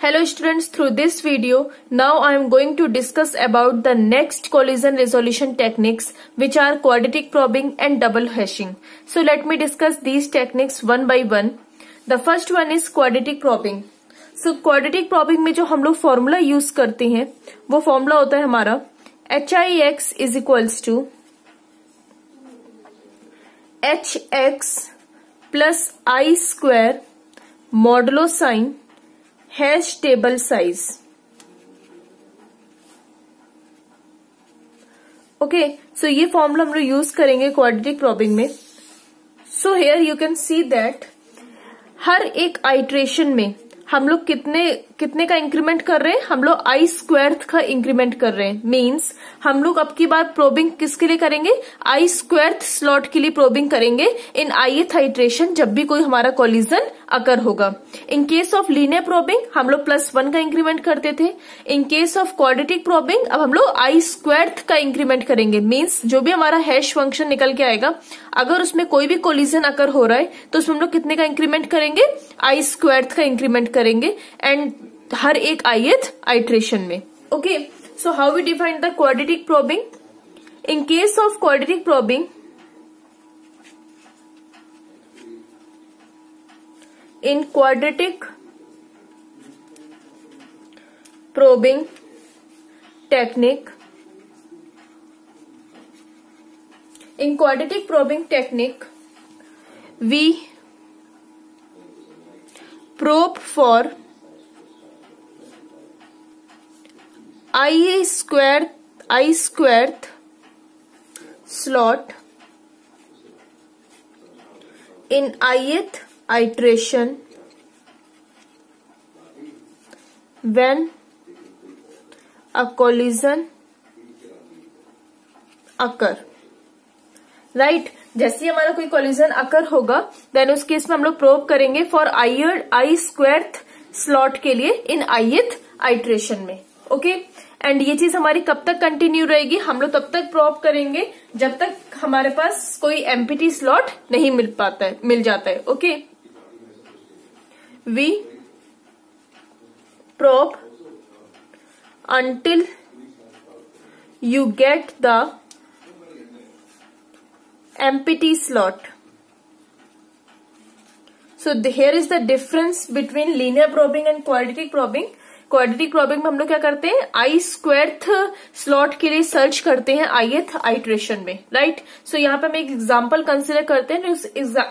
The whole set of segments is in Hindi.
Hello students, through this video, now I am going to discuss about the next collision resolution techniques which are quadratic probing and double hashing. So let me discuss these techniques one by one. The first one is quadratic probing. So quadratic probing में जो हम लोग फॉर्मूला यूज करते हैं वो फॉर्मूला होता है हमारा HIX is equals to HX plus I square modulo sin hash table size. Okay, so ये फॉर्मूला हम लोग यूज करेंगे क्वाड्रेटिक प्रॉबिंग में. So here you can see that हर एक आइट्रेशन में हम लोग कितने का इंक्रीमेंट कर रहे हैं, हम लोग आई स्क्वायर का इंक्रीमेंट कर रहे हैं. मींस हम लोग अब की बार प्रोबिंग किसके लिए करेंगे, आई स्क्वायर स्लॉट के लिए प्रोबिंग करेंगे इन आईथ आइट्रेशन जब भी कोई हमारा कोलिजन अकर होगा. इन केस ऑफ लीनियर प्रोबिंग हम लोग +1 का इंक्रीमेंट करते थे. इन केस ऑफ क्वाड्रेटिक प्रोबिंग अब हम लोग आई स्क्वायर का इंक्रीमेंट करेंगे. मींस जो भी हमारा हैश फंक्शन निकल के आएगा अगर उसमें कोई भी कोलिजन अकर हो रहा है तो उसमें हम लोग कितने का इंक्रीमेंट करेंगे, आई स्क्वायर का इंक्रीमेंट करेंगे एंड हर एक आईथ आइट्रेशन में. Okay, so how we define the quadratic probing. In case of quadratic probing, in quadratic probing technique, we probe for I squared slot in ith iteration when a collision occur. Right, जैसे ही हमारा कोई कोलिजन अकर होगा देन उस केस में हम लोग प्रोब करेंगे फॉर आई स्क्वायर स्लॉट के लिए इन आईथ आइट्रेशन में. ओके, एंड ये चीज हमारी कब तक कंटिन्यू रहेगी, हम लोग तब तक प्रोब करेंगे जब तक हमारे पास कोई एम्प्टी स्लॉट नहीं मिल जाता है. Okay, we probe until you get the empty slot. So here is the difference between linear probing and quadratic probing. Quadratic probing में हम लोग क्या करते हैं, आई स्क्वायर्थ स्लॉट के लिए सर्च करते हैं आईथ आइट्रेशन में. राइट, सो यहाँ पे हम एक एग्जांपल कंसिडर करते हैं. उस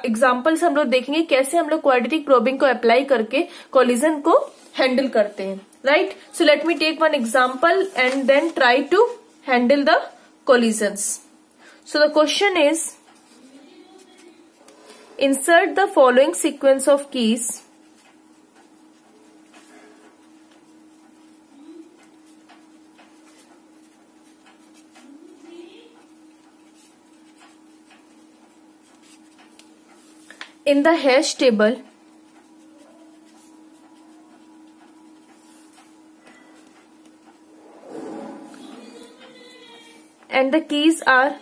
एग्जांपल से हम लोग देखेंगे कैसे हम लोग क्वाड्रेटिक प्रॉबिंग को अप्लाई करके कोलिजन को हैंडल करते हैं. Right, so let me take one example and then try to handle the collisions. So the question is insert the following sequence of keys in the hash table and the keys are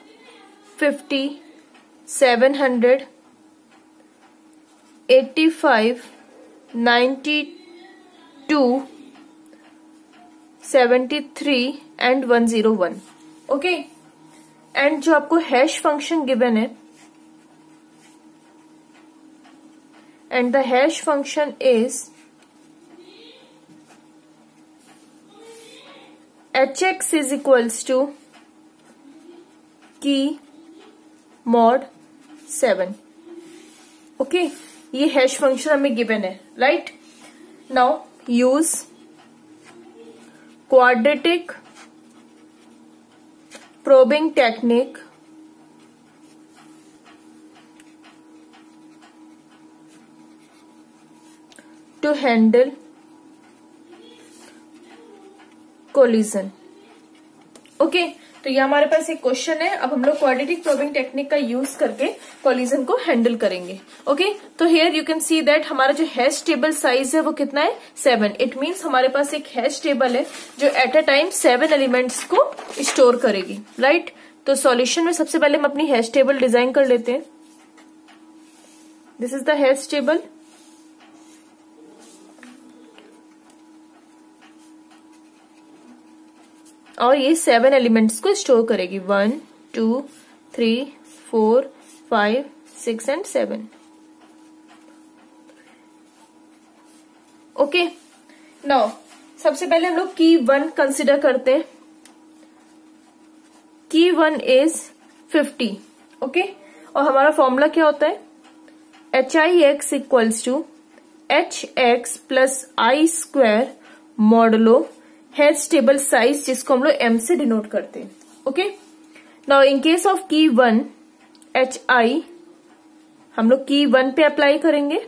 50, 700, 85, 92, 73 and 101. Okay, and जो आपको हैश फंक्शन गिवन है and the hash function is hx is equals to key mod 7. Okay, ये हैश फंक्शन हमें गिवन है. Right, now use quadratic probing technique to handle collision. Okay, तो ये हमारे पास एक क्वेश्चन है. अब हम लोग क्वाड्रेटिक प्रोबिंग टेक्निक का यूज करके कोलिजन को हैंडल करेंगे. ओके, तो here you can see that हमारा जो हैश टेबल साइज है वो कितना है, 7. इट मीन्स हमारे पास एक हैश टेबल है जो एट अ टाइम 7 एलिमेंट्स को स्टोर करेगी. राइट, तो सॉल्यूशन में सबसे पहले हम अपनी हैश टेबल डिजाइन कर लेते हैं. This is the hash table. और ये 7 एलिमेंट्स को स्टोर करेगी, 1 2 3 4 5 6 एंड 7। ओके, नाउ सबसे पहले हम लोग की 1 कंसिडर करते हैं। की 1 इज 50। ओके, और हमारा फॉर्मूला क्या होता है, HIX equals to HX plus I square modulo hash table size, जिसको हम लोग M से डिनोट करते हैं। Okay, now in case of key 1 HI हम लोग की 1 पे अप्लाई करेंगे।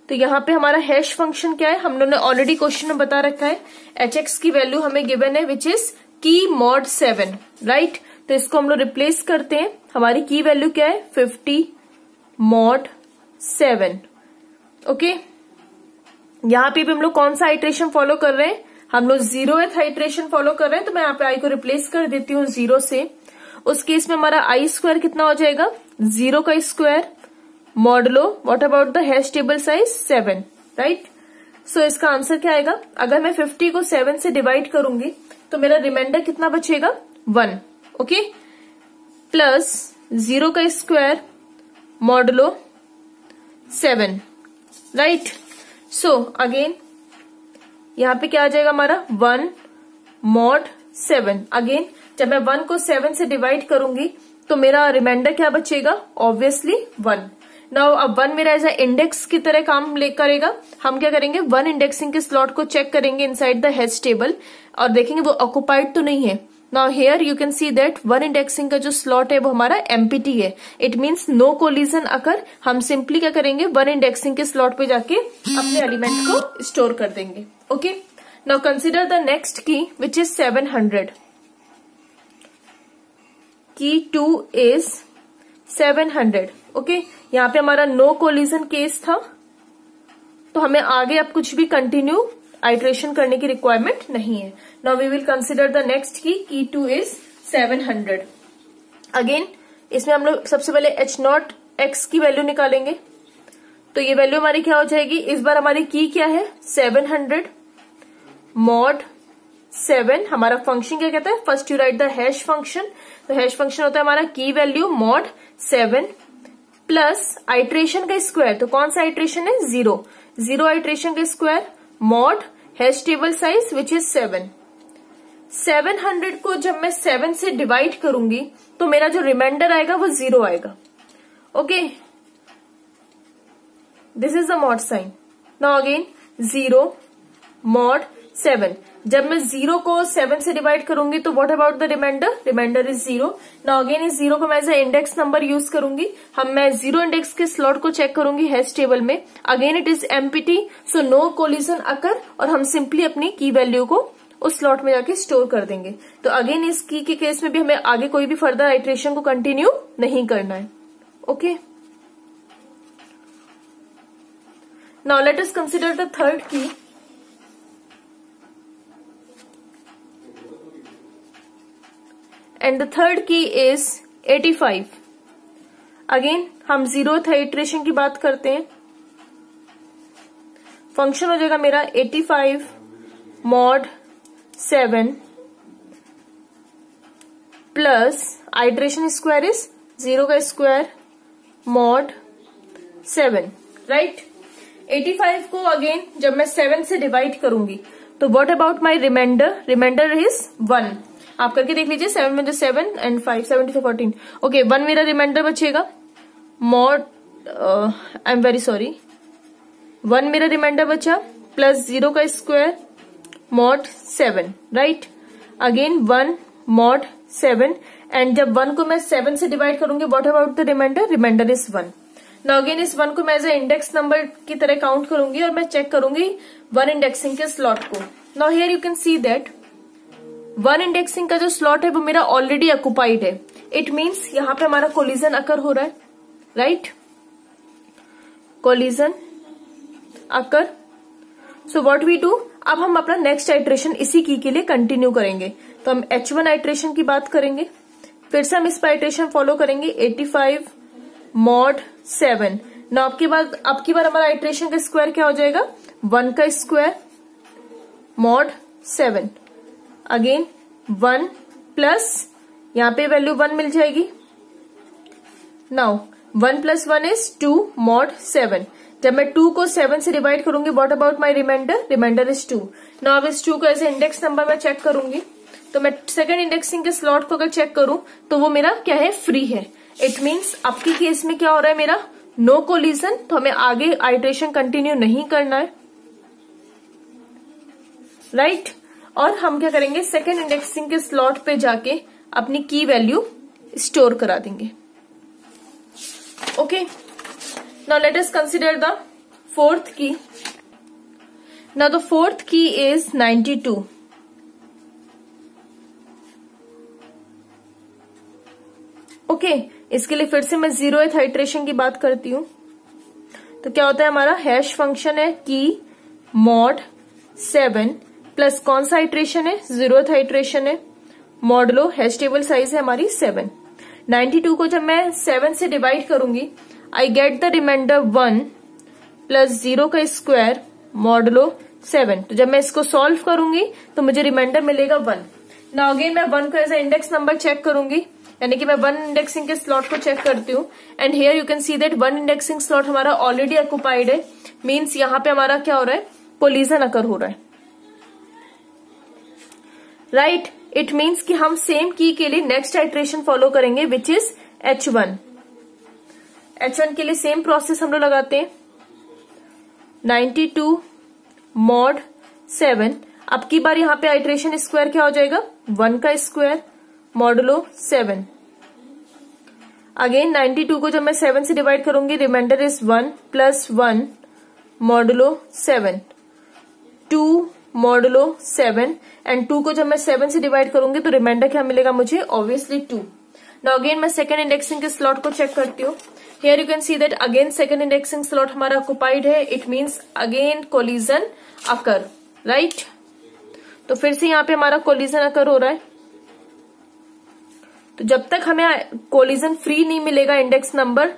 तो यहाँ पे हमारा हैश फंक्शन क्या है, हम लोगों ने ऑलरेडी क्वेश्चन में बता रखा है। HX की वैल्यू हमें गिवन है विच इज की मॉड 7, राइट। तो इसको हम लोग रिप्लेस करते हैं। हमारी की वैल्यू क्या है, 50 मॉड 7। ओके, यहाँ पे भी हम लोग कौन सा आइट्रेशन फॉलो कर रहे हैं, हम लोग 0th आइट्रेशन फॉलो कर रहे हैं। तो मैं यहाँ पे आई को रिप्लेस कर देती हूँ 0 से। उस केस में हमारा आई स्क्वायर कितना हो जाएगा, 0 का square modulo what about the hash table size 7, right. So इसका आंसर क्या आएगा, अगर मैं 50 को 7 से डिवाइड करूंगी तो मेरा रिमाइंडर कितना बचेगा, 1। ओके, प्लस 0 का square modulo 7, right. So again यहाँ पे क्या आ जाएगा हमारा 1 मॉड 7। अगेन जब मैं 1 को 7 से डिवाइड करूंगी तो मेरा रिमाइंडर क्या बचेगा, ऑब्वियसली 1। नाउ अब 1 मेरा एज अ इंडेक्स की तरह काम करेगा। हम क्या करेंगे, 1 इंडेक्सिंग के स्लॉट को चेक करेंगे इनसाइड द हैश टेबल और देखेंगे वो ऑक्युपाइड तो नहीं है। Now here you can see that 1 indexing का जो स्लॉट है वो हमारा एम्प्टी है। इट मीन्स नो कोलिजन अकर। हम सिंपली क्या करेंगे, 1 इंडेक्सिंग के स्लॉट पे जाके अपने एलिमेंट को स्टोर कर देंगे। Okay, now consider the next की विच इज 700। की 2 इज 700। ओके, यहाँ पे हमारा नो कोलिजन केस था, तो हमें आगे अब कुछ भी कंटिन्यू आइट्रेशन करने की रिक्वायरमेंट नहीं है। Now we will consider the next key 2 is 700। Again इसमें हम लोग सबसे पहले H0X की वैल्यू निकालेंगे। तो ये वैल्यू हमारी क्या हो जाएगी, इस बार हमारी की क्या है, 700 मॉड 7। हमारा फंक्शन क्या कहता है, first you right the hash function. तो हैश फंक्शन होता है हमारा की वैल्यू मॉड 7 प्लस आइट्रेशन का स्क्वायर। तो कौन सा आइट्रेशन है, 0 आइट्रेशन का square mod hash table size which is 7। 700 को जब मैं 7 से डिवाइड करूंगी तो मेरा जो रिमाइंडर आएगा वो 0 आएगा। Okay, this is the mod sine. Now again 0 mod 7। जब मैं 0 को 7 से डिवाइड करूंगी तो what about the remainder, remainder is 0। Now again इस 0 को मैं एज इंडेक्स नंबर यूज करूंगी। मैं 0 इंडेक्स के स्लॉट को चेक करूंगी हैश टेबल में। Again it is empty, so no collision occur, और हम सिंपली अपनी की वैल्यू को उस स्लॉट में जाके स्टोर कर देंगे। तो अगेन इस की के केस में भी हमें आगे कोई भी फर्दर आइट्रेशन को कंटिन्यू नहीं करना है। Okay, now let us consider the third की। एंड द थर्ड की इज 85। अगेन हम 0th आइट्रेशन की बात करते हैं। फंक्शन हो जाएगा मेरा 85 mod 7 plus iteration square is 0 का स्क्वायर मॉड 7, राइट। 85 को अगेन जब मैं 7 से डिवाइड करूंगी तो what about my remainder, remainder is 1। आप करके देख लीजिए, 7 में जो 7 एंड 5 7 to 14। ओके, 1 मेरा रिमाइंडर बचेगा mod, I am very sorry, 1 मेरा रिमाइंडर बचा प्लस 0 का square mod 7, right. Again 1 mod 7 and जब 1 को मैं 7 से डिवाइड करूंगी what about the remainder, remainder is 1। Now again इस 1 को मैं एज ए इंडेक्स नंबर की तरह काउंट करूंगी और मैं चेक करूंगी 1 इंडेक्सिंग के स्लॉट को। Now here you can see that 1 indexing का जो स्लॉट है वो मेरा ऑलरेडी ऑक्युपाइड है। इट मीन्स यहाँ पे हमारा कोलिजन अकर हो रहा है, right, collision occur. So what we do, अब हम अपना नेक्स्ट आइट्रेशन इसी की के लिए कंटिन्यू करेंगे। तो हम H1 आइट्रेशन की बात करेंगे, फिर से हम इस पर आइट्रेशन फॉलो करेंगे 85 मॉड 7। ना आपकी बार हमारा आइट्रेशन का स्क्वायर क्या हो जाएगा, 1 का स्क्वायर मॉड 7। अगेन 1 प्लस यहाँ पे वैल्यू 1 मिल जाएगी। Now 1 + 1 is 2 mod 7। जब मैं 2 को 7 से डिवाइड करूंगी, what about my remainder? Remainder is 2। Now अब इस 2 को एज इंडेक्स नंबर मैं चेक करूंगी, तो मैं सेकंड इंडेक्सिंग के स्लॉट को अगर चेक करूं तो वो मेरा क्या है? फ्री है। इट मीन्स आपकी केस में क्या हो रहा है? मेरा नो कोलिजन, तो हमें आगे आइट्रेशन कंटिन्यू नहीं करना है, राइट। और हम क्या करेंगे? सेकंड इंडेक्सिंग के स्लॉट पे जाके अपनी की वैल्यू स्टोर करा देंगे। Okay, now let us consider the fourth की। नाउ द फोर्थ की इज 92। ओके, इसके लिए फिर से मैं 0th आइट्रेशन की बात करती हूं। तो क्या होता है? हमारा हैश फंक्शन है की mod 7 प्लस कौन सा आइट्रेशन है? 0th आइट्रेशन है, मॉडलो हैश टेबल साइज है हमारी 7। 92 को जब मैं 7 से डिवाइड करूंगी, I get the remainder 1 plus 0 का स्क्वायर मॉडलो 7। तो जब मैं इसको सॉल्व करूंगी तो मुझे रिमाइंडर मिलेगा 1। नाउ अगेन मैं 1 को as a index number check करूंगी, यानी कि मैं 1 इंडेक्सिंग के स्लॉट को चेक करती हूँ। And here you can see that 1 indexing slot हमारा ऑलरेडी ऑक्युपाइड है। मीन्स यहाँ पे हमारा क्या हो रहा है? कोलिजन अकर हो रहा है, राइट। इट मीन्स कि हम सेम की के लिए नेक्स्ट आइट्रेशन फॉलो करेंगे विच इज H1। H1 के लिए सेम प्रोसेस हम लोग लगाते हैं, 92 mod 7। अब की बार यहाँ पे आइट्रेशन स्क्वायर क्या हो जाएगा? 1 का स्क्वायर मॉडुलो 7। अगेन 92 को जब मैं 7 से डिवाइड करूंगी, remainder is 1 plus 1 modulo 7, 2 modulo 7। And 2 को जब मैं 7 से डिवाइड करूंगी तो रिमाइंडर क्या मिलेगा मुझे? ऑब्वियसली 2। नाउ अगेन मैं सेकंड इंडेक्सिंग के स्लॉट को चेक करती हूँ। Here you can see that again second indexing slot हमारा ऑक्युपाइड है। It means again collision occur, right. तो फिर से यहाँ पे हमारा कोलिजन अकर हो रहा है। तो जब तक हमें कोलिजन फ्री नहीं मिलेगा index number,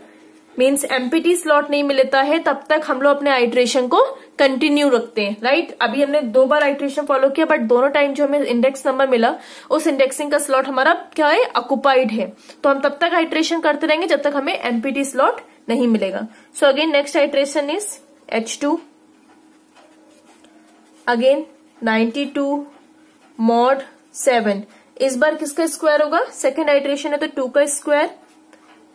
means empty slot नहीं मिलता है, तब तक हम लोग अपने आइट्रेशन को कंटिन्यू रखते हैं, राइट। अभी हमने 2 बार आइट्रेशन फॉलो किया, बट दोनों टाइम जो हमें इंडेक्स नंबर मिला उस इंडेक्सिंग का स्लॉट हमारा क्या है? ऑक्युपाइड है। तो हम तब तक आइट्रेशन करते रहेंगे जब तक हमें एम्प्टी स्लॉट नहीं मिलेगा। So again next iteration is H2। Again 92 mod 7। इस बार किसका स्क्वायर होगा? सेकेंड आइट्रेशन है तो 2 का square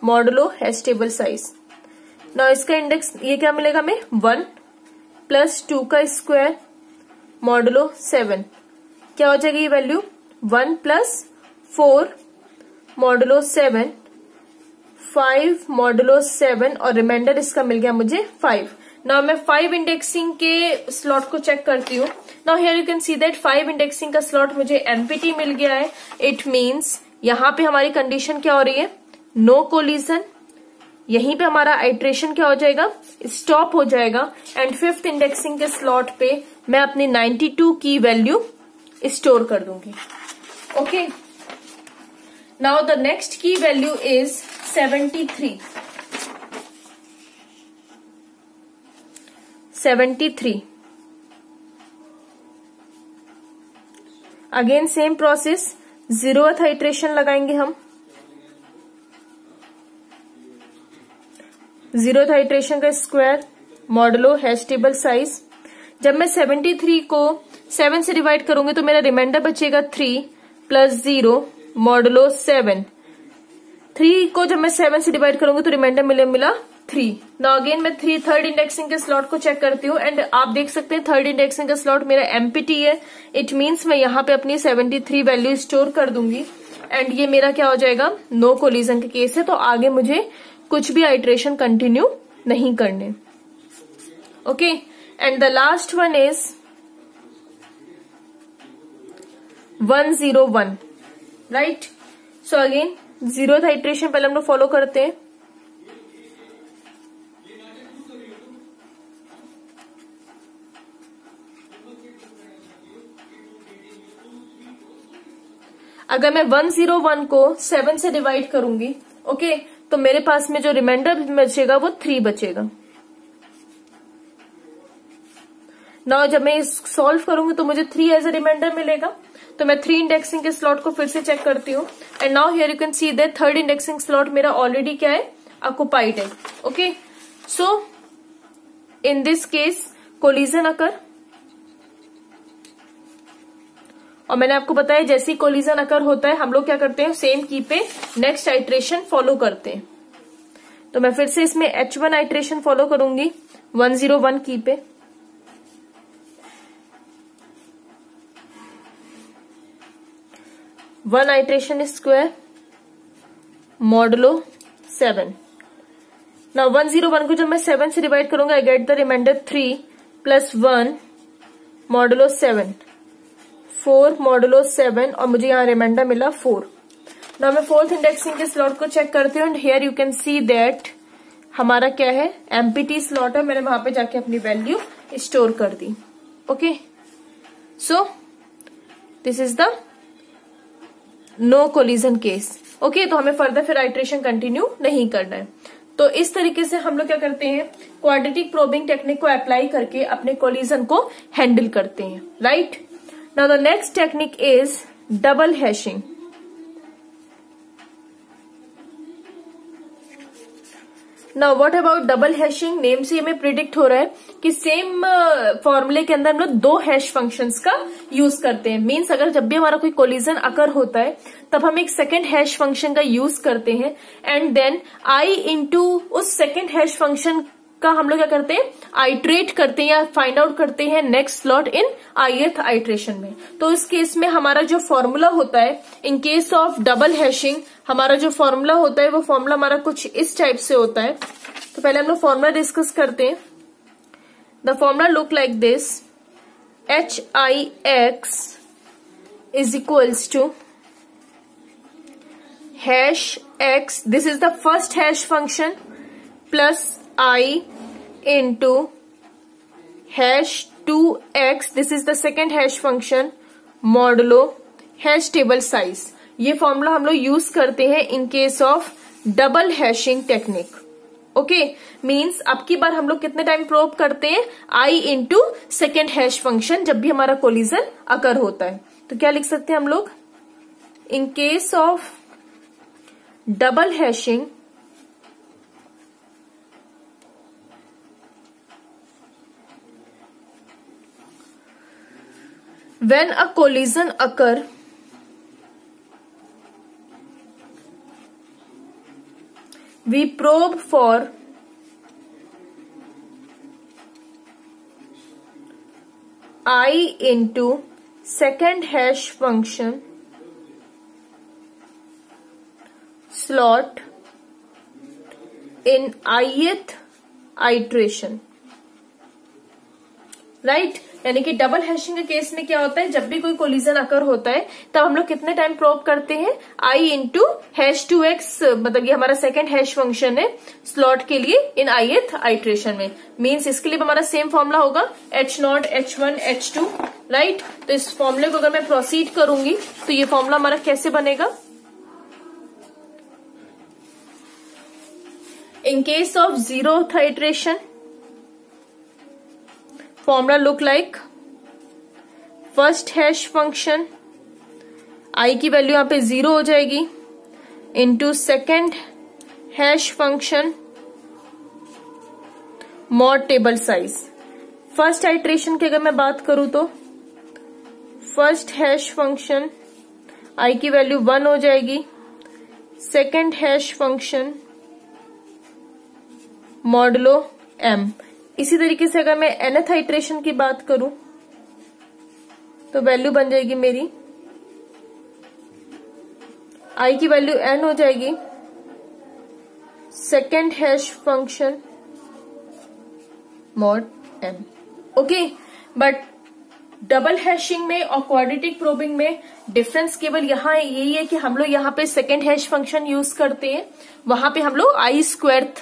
modulo hash table size. Now इसका इंडेक्स ये क्या मिलेगा हमें? 1 प्लस 2 का स्क्वायर मॉडुलो 7। क्या हो जाएगी ये वैल्यू? 1 प्लस 4 मॉडुलो 7, 5 मॉडुलो 7 और रिमाइंडर इसका मिल गया मुझे 5। नाउ मैं 5 इंडेक्सिंग के स्लॉट को चेक करती हूँ। Now here you can see that 5 indexing का स्लॉट मुझे एम्प्टी मिल गया है। इट मीन्स यहाँ पे हमारी कंडीशन क्या हो रही है? No collision. यहीं पे हमारा आइट्रेशन क्या हो जाएगा? स्टॉप हो जाएगा। एंड 5th इंडेक्सिंग के स्लॉट पे मैं अपनी 92 की वैल्यू स्टोर कर दूंगी। ओके, नाउ द नेक्स्ट की value is 73। 73 again same process, 0th iteration लगाएंगे हम। 0th आइट्रेशन का square modulo hash table size. जब मैं 73 को 7 से डिवाइड करूंगी तो मेरा रिमाइंडर बचेगा 3 प्लस 0 मॉडुलो 7। 3 को जब मैं 7 से डिवाइड करूंगी तो रिमाइंडर मिला 3। नाउ अगेन मैं थर्ड इंडेक्सिंग के स्लॉट को चेक करती हूँ। एंड आप देख सकते हैं थर्ड इंडेक्सिंग का स्लॉट मेरा एम्प्टी है। इट मीन्स मैं यहाँ पे अपनी 73 वैल्यू स्टोर कर दूंगी। एंड ये मेरा क्या हो जाएगा? नो कोलिजन के केस है, तो आगे मुझे कुछ भी आइट्रेशन कंटिन्यू नहीं करने। Okay, and the last one is 101, right. So again 0th iteration पहले हम लोग फॉलो करते हैं। अगर मैं 101 को 7 से डिवाइड करूंगी, ओके, तो मेरे पास में जो रिमाइंडर बचेगा वो 3 बचेगा। नाउ जब मैं सॉल्व करूंगी तो मुझे 3 एज ए रिमाइंडर मिलेगा। तो मैं 3 इंडेक्सिंग के स्लॉट को फिर से चेक करती हूँ and now here you can see that 3rd indexing slot मेरा ऑलरेडी क्या है, ऑक्युपाइड है. Okay, so in this case collision occur, और मैंने आपको बताया जैसे ही कोलिजन अकर होता है हम लोग क्या करते हैं, सेम की पे नेक्स्ट आइट्रेशन फॉलो करते हैं. तो मैं फिर से इसमें H1 आइट्रेशन फॉलो करूंगी 101 की पे. One iteration square modulo 7. Now 101 को जब मैं 7 से डिवाइड करूंगा I get the remainder 3 plus 1 modulo 7, 4 modulo 7 और मुझे यहाँ रिमाइंडर मिला 4. नाउ मैं 4th इंडेक्सिंग के स्लॉट को चेक करती हूँ and here you can see that हमारा क्या है, एम्प्टी स्लॉट है. मैंने वहां पे जाके अपनी वैल्यू स्टोर कर दी. Okay, so this is the no collision case. Okay, तो हमें फर्दर फिर आइट्रेशन कंटिन्यू नहीं करना है. तो इस तरीके से हम लोग क्या करते हैं, क्वाड्रेटिक प्रोबिंग टेक्निक को अप्लाई करके अपने कोलिजन को हैंडल करते हैं. Right, now the next technique is double hashing. Now what about double hashing? Name से हमें प्रिडिक्ट हो रहा है कि सेम फॉर्मूले के अंदर हम लोग 2 हैश फंक्शंस का यूज करते हैं. मीन्स अगर जब भी हमारा कोई कोलिजन अकर होता है तब हम एक सेकेंड हैश फंक्शन का यूज करते हैं एंड देन आई इंटू उस सेकेंड हैश फंक्शन का हम लोग क्या करते हैं, आइट्रेट करते हैं या फाइंड आउट करते हैं नेक्स्ट स्लॉट इन ith आइट्रेशन में. तो इस केस में हमारा जो फॉर्मूला होता है इन केस ऑफ डबल हैशिंग, हमारा जो फॉर्मूला होता है वो फॉर्मूला हमारा कुछ इस टाइप से होता है. तो पहले हम लोग फॉर्मूला डिस्कस करते हैं. The formula look like this, HIX is equals to hash x, this is the first hash function, plus I into hash 2x, this is the second hash function, modulo hash table size. ये फॉर्मूला हम लोग यूज करते हैं इन case of double hashing technique. Okay, means अब की बार हम लोग कितने टाइम प्रोब करते हैं, I into second hash function जब भी हमारा कोलिजन अकर होता है. तो क्या लिख सकते हैं हम लोग, इन case of double hashing when a collision occur, we probe for I into second hash function slot in ith iteration. Right, यानी कि डबल हैशिंग के केस में क्या होता है, जब भी कोई कोलिजन अकर होता है तब हम लोग कितने टाइम प्रोब करते हैं, I इंटू हैश 2x, मतलब ये हमारा सेकेंड हैश फंक्शन है स्लॉट के लिए इन ith आइट्रेशन में. मीन्स इसके लिए हमारा सेम फॉर्मूला होगा H0, H1, H2. राइट, तो इस फॉर्मूले को अगर मैं प्रोसीड करूंगी तो ये फॉर्मूला हमारा कैसे बनेगा, in case of 0th iteration formula look like first hash function, I की वैल्यू यहां पे 0 हो जाएगी, into second hash function mod table size. First iteration की अगर मैं बात करूं तो फर्स्ट हैश फंक्शन आई की वैल्यू 1 हो जाएगी, second hash function modulo m. इसी तरीके से अगर मैं nth आइट्रेशन की बात करूं तो वैल्यू बन जाएगी मेरी, i की वैल्यू n हो जाएगी, second hash function mod m. Okay, but double hashing में और क्वाड्रेटिक प्रोबिंग में डिफरेंस केवल यहाँ यही है कि हम लोग यहाँ पे सेकेंड हैश फंक्शन यूज करते हैं, वहां पे हम लोग आई स्क्वायर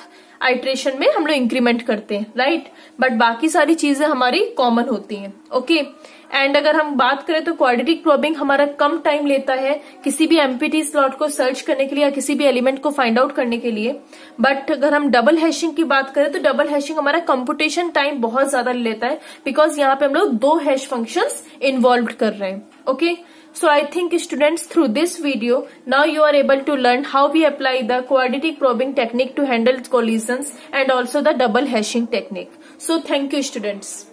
आइट्रेशन में हम लोग इंक्रीमेंट करते हैं. राइट, बट बाकी सारी चीजें हमारी कॉमन होती हैं. ओके, एंड अगर हम बात करें तो क्वाड्रेटिक प्रोबिंग हमारा कम टाइम लेता है किसी भी एम्प्टी स्लॉट को सर्च करने के लिए या किसी भी एलिमेंट को फाइंड आउट करने के लिए. बट अगर हम डबल हैशिंग की बात करें तो डबल हैशिंग हमारा कंप्यूटेशन टाइम बहुत ज्यादा लेता है, बिकॉज यहाँ पे हम लोग 2 हैश फंक्शंस इन्वॉल्व कर रहे हैं. Okay, So I think students, through this video, now you are able to learn how we apply the quadratic probing technique to handle collisions and also the double hashing technique. So thank you students.